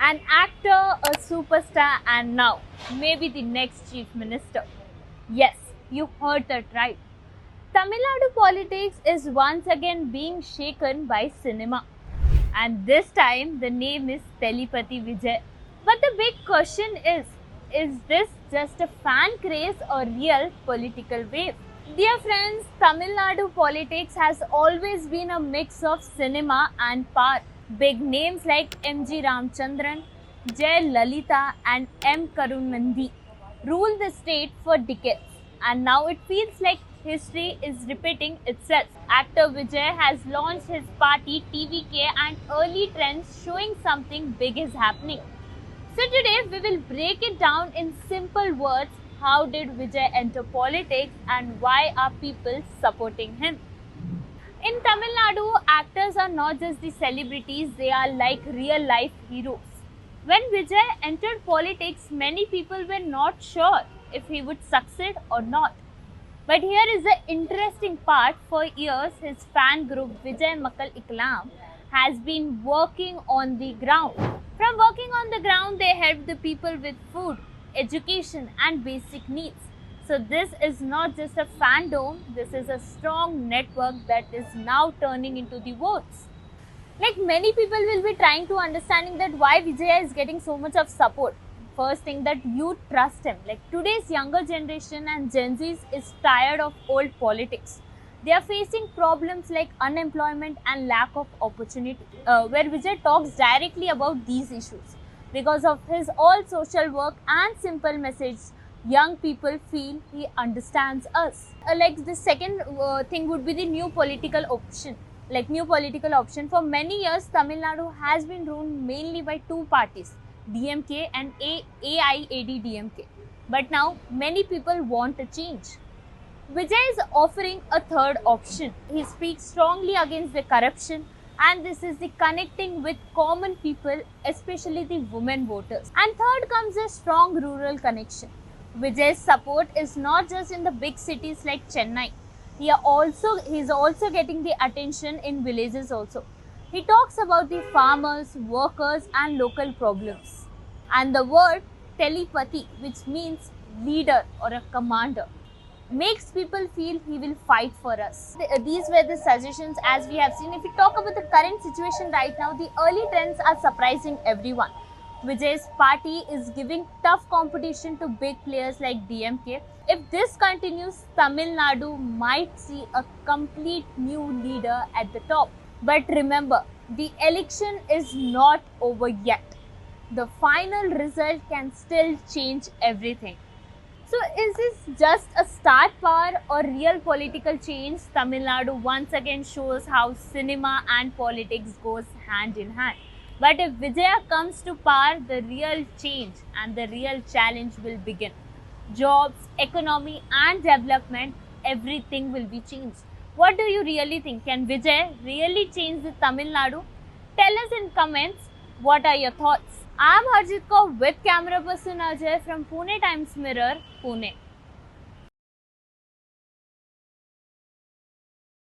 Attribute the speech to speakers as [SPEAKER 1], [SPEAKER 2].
[SPEAKER 1] An actor, a superstar, and now maybe the next chief minister. Yes, you heard that right. Tamil Nadu politics is once again being shaken by cinema. And this time the name is Telepathy Vijay. But the big question is this just a fan craze or real political wave? Dear friends, Tamil Nadu politics has always been a mix of cinema and power. Big names like M.G. Ramchandran, Jay Lalita and M. Karunanidhi ruled the state for decades, and now it feels like history is repeating itself. Actor Vijay has launched his party TVK and early trends showing something big is happening. So today we will break it down in simple words. How did Vijay enter politics and why are people supporting him? In Tamil Nadu, actors are not just the celebrities, they are like real life heroes. When Vijay entered politics, many people were not sure if he would succeed or not. But here is the interesting part. For years, his fan group Vijay Makkal Iklam has been working on the ground. From working on the ground, they help the people with food, education and basic needs. So this is not just a fandom, this is a strong network that is now turning into the votes. Like many people will be trying to understanding that why Vijay is getting so much of support. First thing, that youth trust him. Like today's younger generation and Gen Zs is tired of old politics. They are facing problems like unemployment and lack of opportunity, where Vijay talks directly about these issues. Because of his all social work and simple message, young people feel he understands us. Like the second thing would be the new political option. For many years, Tamil Nadu has been ruled mainly by two parties, DMK and AIADDMK. But now many people want a change. Vijay is offering a third option. He speaks strongly against the corruption, and this is the connecting with common people, especially the women voters. And third comes a strong rural connection. Vijay's support is not just in the big cities like Chennai. He is also getting the attention in villages also. He talks about the farmers, workers and local problems. And the word telepathy, which means leader or a commander, makes people feel he will fight for us. These were the suggestions as we have seen. If we talk about the current situation right now, the early trends are surprising everyone. Vijay's party is giving tough competition to big players like DMK. If this continues, Tamil Nadu might see a complete new leader at the top. But remember, the election is not over yet. The final result can still change everything. So is this just a start power or real political change? Tamil Nadu once again shows how cinema and politics goes hand in hand. But if Vijay comes to power, the real change and the real challenge will begin. Jobs, economy and development, everything will be changed. What do you really think? Can Vijay really change the Tamil Nadu? Tell us in comments what are your thoughts. I am Harjit Kaur with camera person Ajay from Pune Times Mirror, Pune.